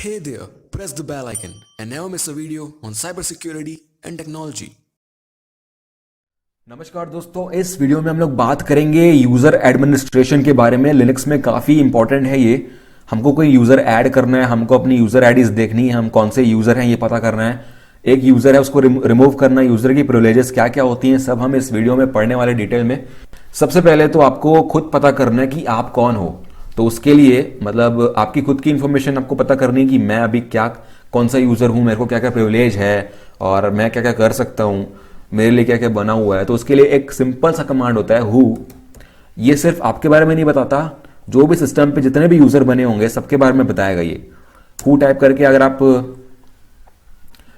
Hey there, press the bell icon and never miss a video on cybersecurity and technology. नमस्कार दोस्तों, इस video में हम लोग बात करेंगे यूज़र एडमिनिस्ट्रेशन के बारे में। लिनक्स में काफ़ी इंपॉर्टेंट है ये। हमको कोई यूज़र ऐड करना है, हमको अपनी यूज़र आईडीज देखनी है, हम कौन से यूज़र हैं ये पता करना है। एक यूज़र है उसको रिमूव करना, यूज़र की प्रिविलेजेस क्या क्या होती हैं, सब हम इस वीडियो में पढ़ने वाले डिटेल में। सबसे पहले तो आपको खुद पता करना है कि आप कौन हो। तो उसके लिए मतलब आपकी खुद की इंफॉर्मेशन आपको पता करनी है कि मैं अभी क्या कौन सा यूज़र हूँ, मेरे को क्या क्या प्रिविलेज है और मैं क्या क्या कर सकता हूँ, मेरे लिए क्या क्या बना हुआ है। तो उसके लिए एक सिंपल सा कमांड होता है हु। ये सिर्फ आपके बारे में नहीं बताता, जो भी सिस्टम पे जितने भी यूज़र बने होंगे सबके बारे में बताएगा ये। हु टाइप करके अगर आप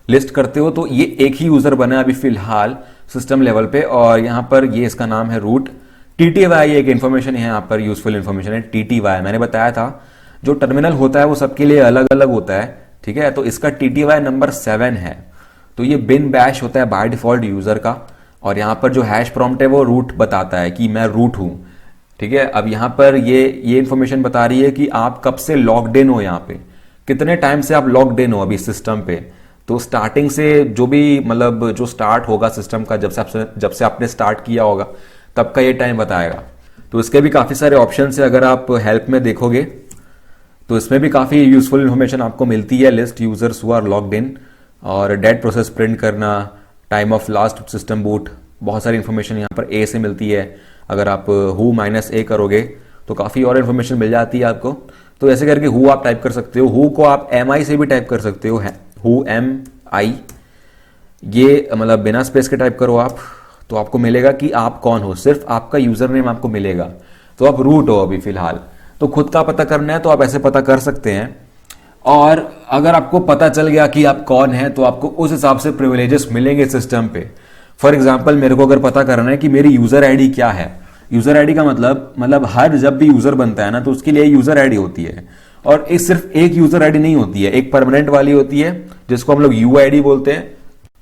लिस्ट करते हो तो ये एक ही यूज़र बना है अभी फिलहाल सिस्टम लेवल पे, और यहाँ पर ये इसका नाम है रूट। TTY एक इन्फॉर्मेशन है यहाँ पर, यूजफुल इन्फॉर्मेशन है TTY। मैंने बताया था जो टर्मिनल होता है वो सबके लिए अलग अलग होता है, ठीक है। तो इसका TTY नंबर 7 है। तो ये बिन बैश होता है बाय डिफॉल्ट यूजर का, और यहाँ पर जो हैश प्रॉम्प्ट है वो रूट बताता है कि मैं रूट हूँ, ठीक है। अब यहाँ पर ये इन्फॉर्मेशन बता रही है कि आप कब से लॉग्ड इन हो, यहाँ पे कितने टाइम से आप लॉग्ड इन हो अभी सिस्टम पे। तो स्टार्टिंग से जो भी मतलब जो स्टार्ट होगा सिस्टम का, जब से आपने स्टार्ट किया होगा तब का ये टाइम बताएगा। तो इसके भी काफ़ी सारे ऑप्शन है, अगर आप हेल्प में देखोगे तो इसमें भी काफ़ी यूजफुल इन्फॉर्मेशन आपको मिलती है। List users who are logged in, और डेट प्रोसेस प्रिंट करना, time of last system boot, बहुत सारी इन्फॉर्मेशन यहाँ पर ए से मिलती है। अगर आप हु -a करोगे तो काफ़ी और इन्फॉर्मेशन मिल जाती है आपको। तो ऐसे करके हु आप टाइप कर सकते हो। हु को आप MI से भी टाइप कर सकते हो, हु MI, ये मतलब बिना स्पेस के टाइप करो आप, तो आपको मिलेगा कि आप कौन हो, सिर्फ आपका यूजर नेम आपको मिलेगा। तो आप रूट हो अभी फिलहाल। तो खुद का पता करना है तो आप ऐसे पता कर सकते हैं। और अगर आपको पता चल गया कि आप कौन है तो आपको उस हिसाब से प्रिविलेजेस मिलेंगे सिस्टम पे। फॉर एग्जांपल मेरे को अगर पता करना है कि मेरी यूजर आईडी क्या है, यूजर आईडी का मतलब हर जब भी यूजर बनता है ना तो उसके लिए यूजर आईडी होती है। और एक सिर्फ एक यूजर आईडी नहीं होती है, एक परमानेंट वाली होती है जिसको हम लोग UID बोलते हैं,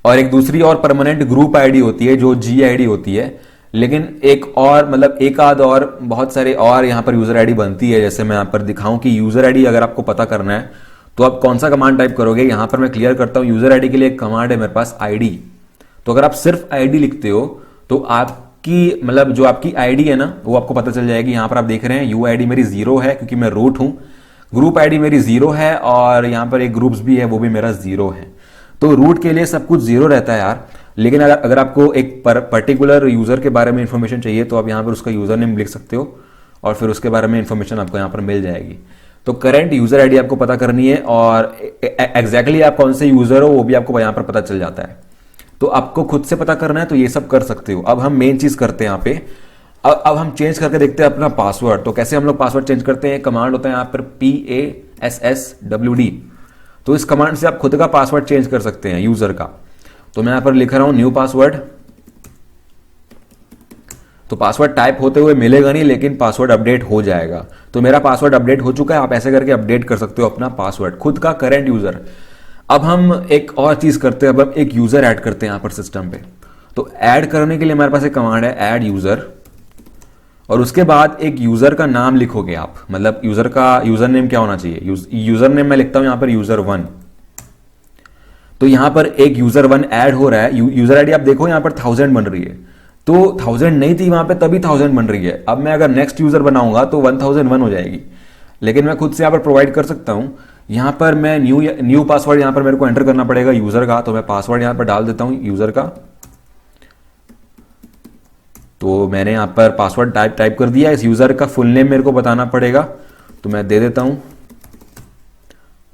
और एक दूसरी और परमानेंट ग्रुप आईडी होती है जो GID होती है। लेकिन एक और मतलब एक आध और बहुत सारे और यहाँ पर यूजर आईडी बनती है। जैसे मैं यहाँ पर दिखाऊं कि यूजर आईडी अगर आपको पता करना है तो आप कौन सा कमांड टाइप करोगे। यहाँ पर मैं क्लियर करता हूँ, यूजर आईडी के लिए एक कमांड है मेरे पास ID। तो अगर आप सिर्फ ID लिखते हो तो आपकी मतलब जो आपकी ID है ना वो आपको पता चल जाएगी। यहाँ पर आप देख रहे हैं UID मेरी 0 है क्योंकि मैं रूट हूँ, ग्रुप ID मेरी 0 है, और यहाँ पर एक ग्रुप्स भी है वो भी मेरा 0 है। तो रूट के लिए सब कुछ 0 रहता है यार। लेकिन अगर आपको एक पर्टिकुलर यूजर के बारे में इंफॉर्मेशन चाहिए तो आप यहाँ पर उसका यूजर नेम लिख सकते हो और फिर उसके बारे में इंफॉर्मेशन आपको यहाँ पर मिल जाएगी। तो करंट यूजर आईडी आपको पता करनी है, और एग्जैक्टली आप कौन से यूजर हो वो भी आपको यहाँ पर पता चल जाता है। तो आपको खुद से पता करना है तो ये सब कर सकते हो। अब हम मेन चीज करते हैं यहाँ पे। अब हम चेंज करके देखते हैं अपना पासवर्ड। तो कैसे हम लोग पासवर्ड चेंज करते हैं, कमांड होता है यहाँ पर PASSWD। तो इस कमांड से आप खुद का पासवर्ड चेंज कर सकते हैं यूजर का। तो मैं यहां पर लिख रहा हूं न्यू पासवर्ड। तो पासवर्ड टाइप होते हुए मिलेगा नहीं, लेकिन पासवर्ड अपडेट हो जाएगा। तो मेरा पासवर्ड अपडेट हो चुका है। आप ऐसे करके अपडेट कर सकते हो अपना पासवर्ड, खुद का करंट यूजर। अब हम एक और चीज करते हैं, अब हम एक यूजर ऐड करते हैं यहां पर सिस्टम पे। तो ऐड करने के लिए हमारे पास एक कमांड है ऐड यूजर, और उसके बाद एक यूजर का नाम लिखोगे आप। मतलब यूजर का यूजर नेम क्या होना चाहिए, यूजर नेम मैं लिखता हूं यहां पर user1। तो यहां पर एक user1 ऐड हो रहा है। यूजर आईडी आप देखो यहां पर 1000 बन रही है, तो 1000 नहीं थी वहां पे तभी 1000 बन रही है। अब मैं अगर नेक्स्ट यूजर बनाऊंगा तो 1001 हो जाएगी। लेकिन मैं खुद से यहां पर प्रोवाइड कर सकता हूं। यहां पर मैं न्यू पासवर्ड यहां पर मेरे को एंटर करना पड़ेगा यूजर का। तो मैं पासवर्ड यहां पर डाल देता हूं यूजर का। तो मैंने यहाँ पर पासवर्ड टाइप कर दिया। इस यूज़र का फुल नेम मेरे को बताना पड़ेगा, तो मैं दे देता हूँ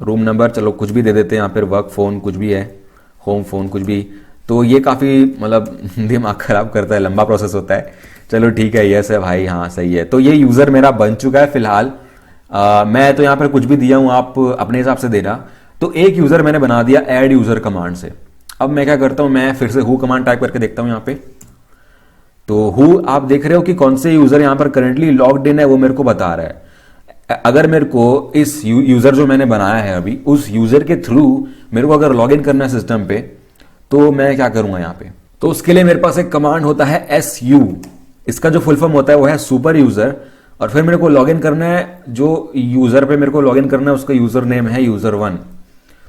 रूम नंबर, चलो कुछ भी दे देते हैं यहाँ पर, वर्क फ़ोन कुछ भी है, होम फ़ोन कुछ भी। तो ये काफ़ी मतलब दिमाग ख़राब करता है, लंबा प्रोसेस होता है। चलो ठीक है, यस है भाई, हाँ सही है। तो ये यूज़र मेरा बन चुका है फिलहाल। मैं तो यहाँ पर कुछ भी दिया हूँ, आप अपने हिसाब से देना। तो एक यूज़र मैंने बना दिया ऐड यूज़र कमांड से। अब मैं क्या करता हूँ, मैं फिर से हु कमांड टाइप करके देखता हूँ यहाँ पे। तो हु आप देख रहे हो कि कौन से यूजर यहां पर करंटली लॉग्ड इन है वो मेरे को बता रहा है। अगर मेरे को इस यूजर जो मैंने बनाया है अभी, उस यूजर के थ्रू मेरे को अगर लॉग इन करना है सिस्टम पे, तो मैं क्या करूंगा यहां पे। तो उसके लिए मेरे पास एक कमांड होता है SU। इसका जो फुल फॉर्म होता है वो है सुपर यूजर, और फिर मेरे को लॉगिन करना है, जो यूज़र पे मेरे को लॉगिन करना है उसका यूज़र नेम है user1।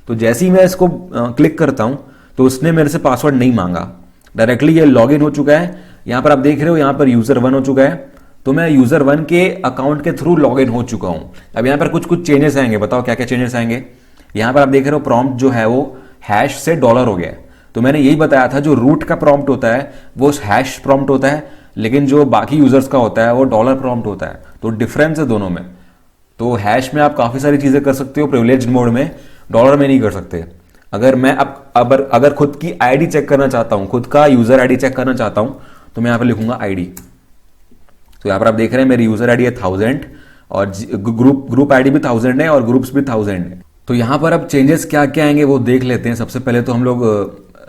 तो जैसे ही मैं इसको क्लिक करता हूँ तो उसने मेरे से पासवर्ड नहीं मांगा, डायरेक्टली ये लॉगिन हो चुका है। यहाँ पर आप देख रहे हो, यहाँ पर user1 हो चुका है, तो मैं user1 के अकाउंट के थ्रू लॉगिन हो चुका हूँ। अब यहाँ पर कुछ कुछ चेंजेस आएंगे, बताओ क्या क्या चेंजेस आएंगे। यहाँ पर आप देख रहे हो प्रॉम्प्ट जो है वो हैश से डॉलर हो गया है। तो मैंने यही बताया था, जो रूट का प्रॉम्प्ट होता है वो हैश प्रॉम्प्ट होता है, लेकिन जो बाकी यूजर्स का होता है वो डॉलर प्रॉम्प्ट होता है। तो डिफरेंस है दोनों में। तो हैश में आप काफ़ी सारी चीज़ें कर सकते हो प्रिविलेज्ड मोड में, डॉलर में नहीं कर सकते। अगर मैं अगर खुद की आईडी चेक करना चाहता हूँ, खुद का यूज़र आईडी चेक करना चाहता हूँ, तो मैं यहाँ पर लिखूंगा आईडी। तो यहाँ पर आप देख रहे हैं मेरी यूज़र आईडी है 1000 और ग्रुप आईडी भी 1000 है और ग्रुप्स भी 1000 है। तो यहाँ पर अब चेंजेस क्या क्या आएंगे वो देख लेते हैं। सबसे पहले तो हम लोग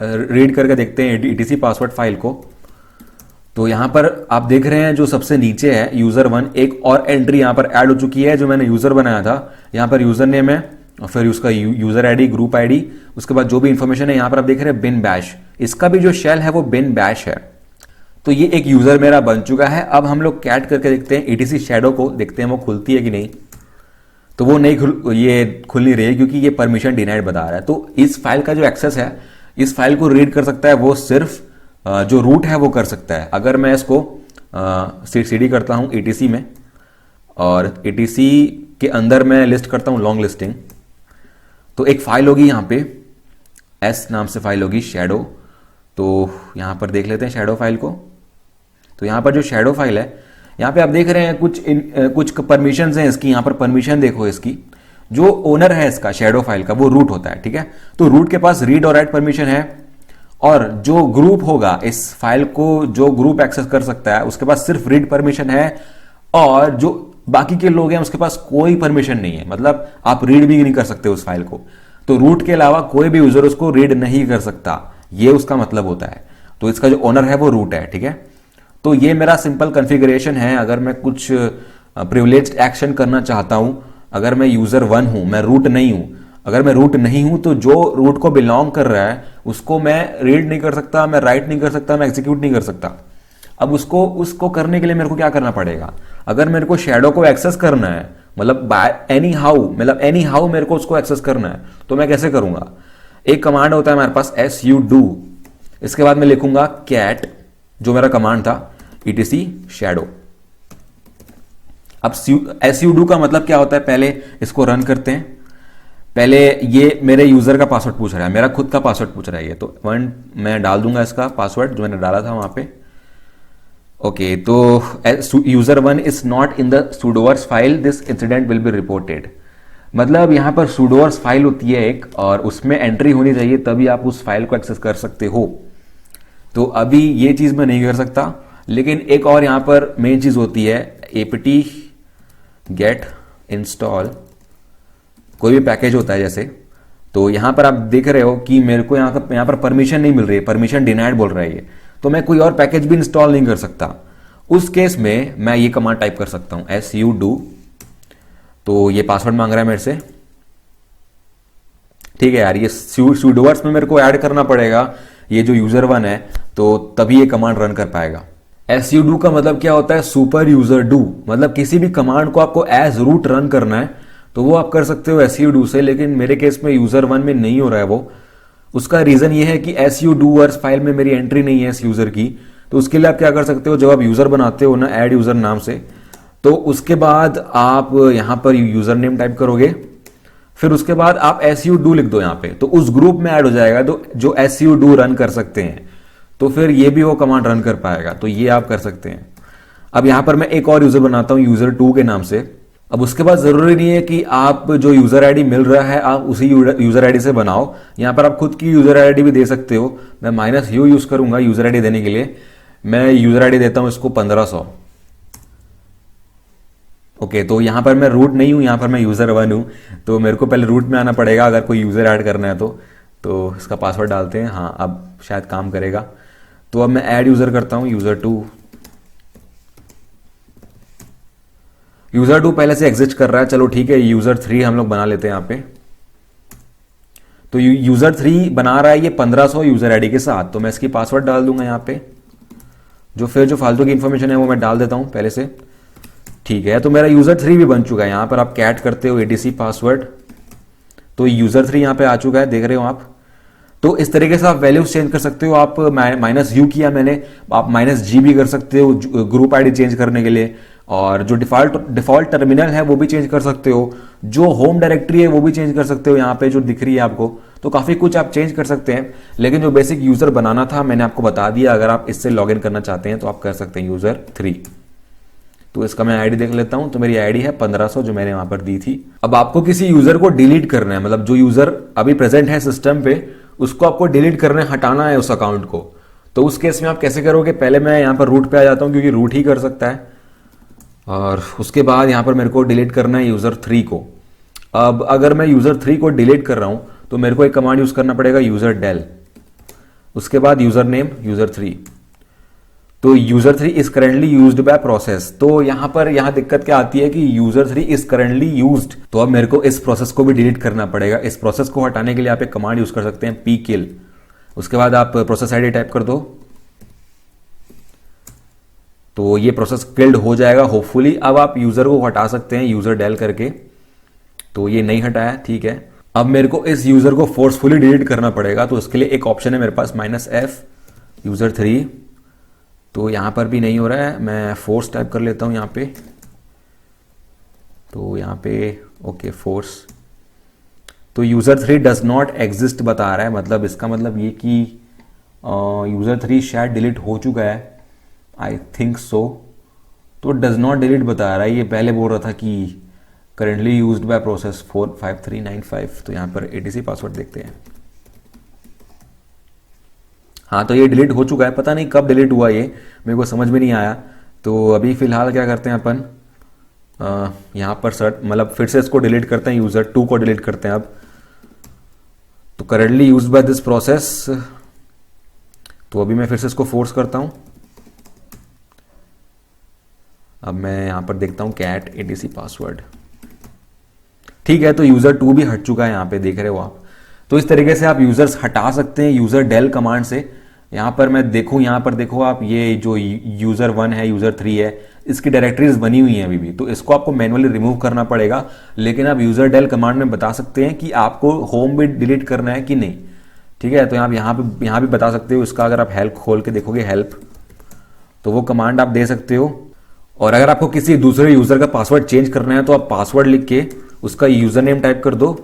रीड करके देखते हैं etc पासवर्ड फाइल को। तो यहाँ पर आप देख रहे हैं जो सबसे नीचे है user1, एक और एंट्री यहाँ पर ऐड हो चुकी है जो मैंने यूज़र बनाया था। यहाँ पर यूज़र नेम है और फिर उसका यूज़र आईडी, ग्रुप आईडी, उसके बाद जो भी इंफॉर्मेशन है। यहाँ पर आप देख रहे हैं बिन बैश, इसका भी जो शेल है वो बिन बैश है। तो ये एक यूज़र मेरा बन चुका है। अब हम लोग कैट करके देखते हैं etc शैडो को, देखते हैं वो खुलती है कि नहीं। तो वो नहीं खुल नहीं रही है क्योंकि ये परमिशन डिनाइड बता रहा है। तो इस फाइल का जो एक्सेस है, इस फाइल को रीड कर सकता है वो सिर्फ जो रूट है वो कर सकता है। अगर मैं इसको cd करता हूँ etc में और etc के अंदर मैं लिस्ट करता हूँ लॉन्ग लिस्टिंग, तो एक फाइल होगी यहाँ पे s नाम से फाइल होगी शैडो। तो यहाँ पर देख लेते हैं शैडो फाइल को। तो यहाँ पर जो शैडो फाइल है, यहाँ पे आप देख रहे हैं कुछ परमिशंस हैं इसकी। यहाँ पर परमिशन देखो, इसकी जो ओनर है इसका शैडो फाइल का वो रूट होता है, ठीक है। तो रूट के पास रीड और राइट परमिशन है, और जो ग्रुप होगा इस फाइल को, जो ग्रुप एक्सेस कर सकता है उसके पास सिर्फ रीड परमिशन है, और जो बाकी के लोग हैं उसके पास कोई परमिशन नहीं है। मतलब आप रीड भी नहीं कर सकते उस फाइल को। तो रूट के अलावा कोई भी यूजर उसको रीड नहीं कर सकता, ये उसका मतलब होता है। तो इसका जो ओनर है वो रूट है, ठीक है। तो ये मेरा सिंपल कॉन्फ़िगरेशन है। अगर मैं कुछ प्रिविलेज्ड एक्शन करना चाहता हूं, अगर मैं user1 हूं, मैं रूट नहीं हूं, अगर मैं रूट नहीं हूं तो जो रूट को बिलोंग कर रहा है उसको मैं रीड नहीं कर सकता, मैं राइट नहीं कर सकता, मैं एग्जीक्यूट नहीं कर सकता। अब उसको करने के लिए मेरे को क्या करना पड़ेगा? अगर मेरे को शैडो को एक्सेस करना है, मतलब बाय एनी हाउ मेरे को उसको एक्सेस करना है, तो मैं कैसे करूंगा? एक कमांड होता है हमारे पास sudo, इसके बाद मैं लिखूंगा cat, जो मेरा कमांड था etc shadow। अब sudo का मतलब क्या होता है, पहले इसको रन करते हैं। पहले ये मेरे यूजर का पासवर्ड पूछ रहा है, मेरा खुद का पासवर्ड पूछ रहा है ये, तो मैं डाल दूंगा इसका पासवर्ड जो मैंने डाला था वहां पे। ओके, तो user1 is not in the sudoers file, this incident will be reported. मतलब यहाँ पर sudoers फाइल होती है एक, और उसमें एंट्री होनी चाहिए तभी आप उस फाइल को एक्सेस कर सकते हो। तो अभी ये चीज मैं नहीं कर सकता, लेकिन एक और यहाँ पर मेन चीज होती है apt get install, कोई भी पैकेज होता है जैसे। तो यहाँ पर आप देख रहे हो कि मेरे को यहाँ पर परमिशन नहीं मिल रही है, परमिशन डिनाइड बोल रहा है ये, तो मैं कोई और पैकेज भी इंस्टॉल नहीं कर सकता। उस केस में मैं ये कमांड टाइप कर सकता हूँ sudo, तो ये पासवर्ड मांग रहा है मेरे से, ठीक है यार। ये sudoers में मेरे को ऐड करना पड़ेगा ये जो user1 है, तो तभी ये कमांड रन कर पाएगा। sudo का मतलब क्या होता है? Super user do. मतलब किसी भी कमांड को आपको एज रूट रन करना है तो वो आप कर सकते हो sudo से, लेकिन मेरे केस में user1 में नहीं हो रहा है वो। उसका रीजन ये है कि sudoers फाइल में मेरी एंट्री नहीं है इस यूजर की। तो उसके लिए आप क्या कर सकते हो, जब आप यूजर बनाते हो ना ऐड यूजर नाम से, तो उसके बाद आप यहां पर यूजर नेम टाइप करोगे, फिर उसके बाद आप sudo लिख दो यहाँ पे, तो उस ग्रुप में ऐड हो जाएगा तो जो sudo रन कर सकते हैं, तो फिर ये भी वो कमांड रन कर पाएगा। तो ये आप कर सकते हैं। अब यहां पर मैं एक और यूजर बनाता हूं user2 के नाम से। अब उसके बाद जरूरी नहीं है कि आप जो यूजर आईडी मिल रहा है आप उसी यूजर आईडी से बनाओ, यहां पर आप खुद की यूजर आईडी भी दे सकते हो। मैं -u यूज करूंगा यूजर आईडी देने के लिए। मैं यूजर आईडी देता हूं इसको 1500। ओके, तो यहां पर मैं रूट नहीं हूं, यहां पर मैं user1 हूं, तो मेरे को पहले रूट में आना पड़ेगा अगर कोई यूजर ऐड करना है तो इसका पासवर्ड डालते हैं। हाँ, अब शायद काम करेगा। तो अब मैं ऐड यूजर करता हूं user2। user2 पहले से एग्जिस्ट कर रहा है, चलो ठीक है। user3 हम लोग बना लेते हैं यहाँ पे। तो user3 बना रहा है ये 1500 यूजर आईडी के साथ, तो मैं इसकी पासवर्ड डाल दूंगा यहाँ पे। जो फालतू की इंफॉर्मेशन है वो मैं डाल देता हूँ पहले से। ठीक है, तो मेरा यूजर 3 भी बन चुका है। यहां पर आप कैट करते हो एडीसी पासवर्ड, तो यूजर 3 यहां पे आ चुका है, देख रहे हो आप। तो इस तरीके से आप वैल्यूज चेंज कर सकते हो। आप -u किया मैंने, आप -g भी कर सकते हो ग्रुप आईडी चेंज करने के लिए, और जो डिफॉल्ट टर्मिनल है वो भी चेंज कर सकते हो, जो होम डायरेक्टरी है वो भी चेंज कर सकते हो, यहाँ पे जो दिख रही है आपको। तो काफी कुछ आप चेंज कर सकते हैं, लेकिन जो बेसिक यूजर बनाना था मैंने आपको बता दिया। अगर आप इससे लॉगिन करना चाहते हैं तो आप कर सकते हैं यूजर 3। तो इसका मैं आईडी देख लेता हूं। तो मेरी आईडी है 1500 जो मैंने वहां पर दी थी। अब आपको किसी यूजर को डिलीट करना है, मतलब जो यूजर अभी प्रेजेंट है सिस्टम पे उसको आपको डिलीट करना है, हटाना है उस अकाउंट को। तो उस केस में आप कैसे करोगे, पहले मैं यहाँ पर रूट पे आ जाता हूँ क्योंकि रूट ही कर सकता है, और उसके बाद यहाँ पर मेरे को डिलीट करना है यूजर 3 को। अब अगर मैं यूजर 3 को डिलीट कर रहा हूं तो मेरे को एक कमांड यूज करना पड़ेगा यूजर डेल, उसके बाद यूजर नेम यूजर 3। तो user 3 is currently used by process. तो यहां दिक्कत क्या आती है कि यूजर 3 इज करेंटली यूज्ड, तो अब मेरे को इस प्रोसेस को भी डिलीट करना पड़ेगा। इस प्रोसेस को हटाने के लिए आप एक कमांड यूज कर सकते हैं pkill, उसके बाद आप प्रोसेस आईडी टाइप कर दो, तो ये प्रोसेस किल्ड हो जाएगा होपफुली। अब आप यूजर को हटा सकते हैं यूजर डेल करके, तो ये नहीं हटाया, ठीक है। अब मेरे को इस यूजर को फोर्सफुली डिलीट करना पड़ेगा, तो उसके लिए एक ऑप्शन है मेरे पास -f यूजर 3। तो यहां पर भी नहीं हो रहा है, मैं फोर्स टाइप कर लेता हूं यहां पे। तो यहां पे ओके फोर्स, तो यूजर 3 डज नॉट एग्जिस्ट बता रहा है, मतलब इसका मतलब ये कि यूजर 3 शायद डिलीट हो चुका है, आई थिंक सो। तो डज नॉट डिलीट बता रहा है, ये पहले बोल रहा था कि करेंटली यूज्ड बाय प्रोसेस 45395। तो यहां पर एडीसी पासवर्ड देखते हैं। हाँ, तो ये डिलीट हो चुका है, पता नहीं कब डिलीट हुआ, ये मेरे को समझ में नहीं आया। तो अभी फिलहाल क्या करते हैं अपन, यहाँ पर सर्च मतलब फिर से इसको डिलीट करते हैं, यूजर 2 को डिलीट करते हैं अब। तो currently used by this process, तो अभी मैं फिर से इसको फोर्स करता हूं। अब मैं यहां पर देखता हूं कैट एडीसी पासवर्ड, ठीक है। तो यूजर 2 भी हट चुका है, यहां पे देख रहे हो आप। तो इस तरीके से आप यूजर्स हटा सकते हैं यूजर डेल कमांड से। यहां पर मैं देखूं, यहां पर देखो आप, ये जो यूजर 1 है यूजर 3 है, इसकी डायरेक्टरीज बनी हुई हैं अभी भी, तो इसको आपको मैनुअली रिमूव करना पड़ेगा। लेकिन आप यूजर डेल कमांड में बता सकते हैं कि आपको होम भी डिलीट करना है कि नहीं, ठीक है। तो आप यहाँ भी बता सकते हो इसका। अगर आप हेल्प खोल के देखोगे हेल्प, तो वो कमांड आप दे सकते हो। और अगर आपको किसी दूसरे यूजर का पासवर्ड चेंज करना है तो आप पासवर्ड लिख के उसका यूजर नेम टाइप कर दो।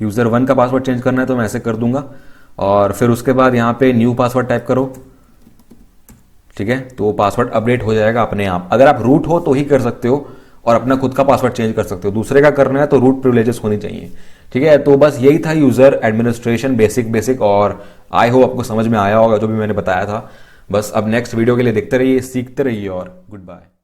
यूजर 1 का पासवर्ड चेंज करना है तो मैं ऐसे कर दूंगा, और फिर उसके बाद यहाँ पे न्यू पासवर्ड टाइप करो, ठीक है। तो वो पासवर्ड अपडेट हो जाएगा अपने आप। अगर आप रूट हो तो ही कर सकते हो, और अपना खुद का पासवर्ड चेंज कर सकते हो। दूसरे का करना है तो रूट प्रिविलेजेस होनी चाहिए, ठीक है। तो बस यही था यूजर एडमिनिस्ट्रेशन बेसिक, और आई होप आपको समझ में आया होगा जो भी मैंने बताया था। बस अब नेक्स्ट वीडियो के लिए देखते रहिए, सीखते रहिए, और गुड बाय।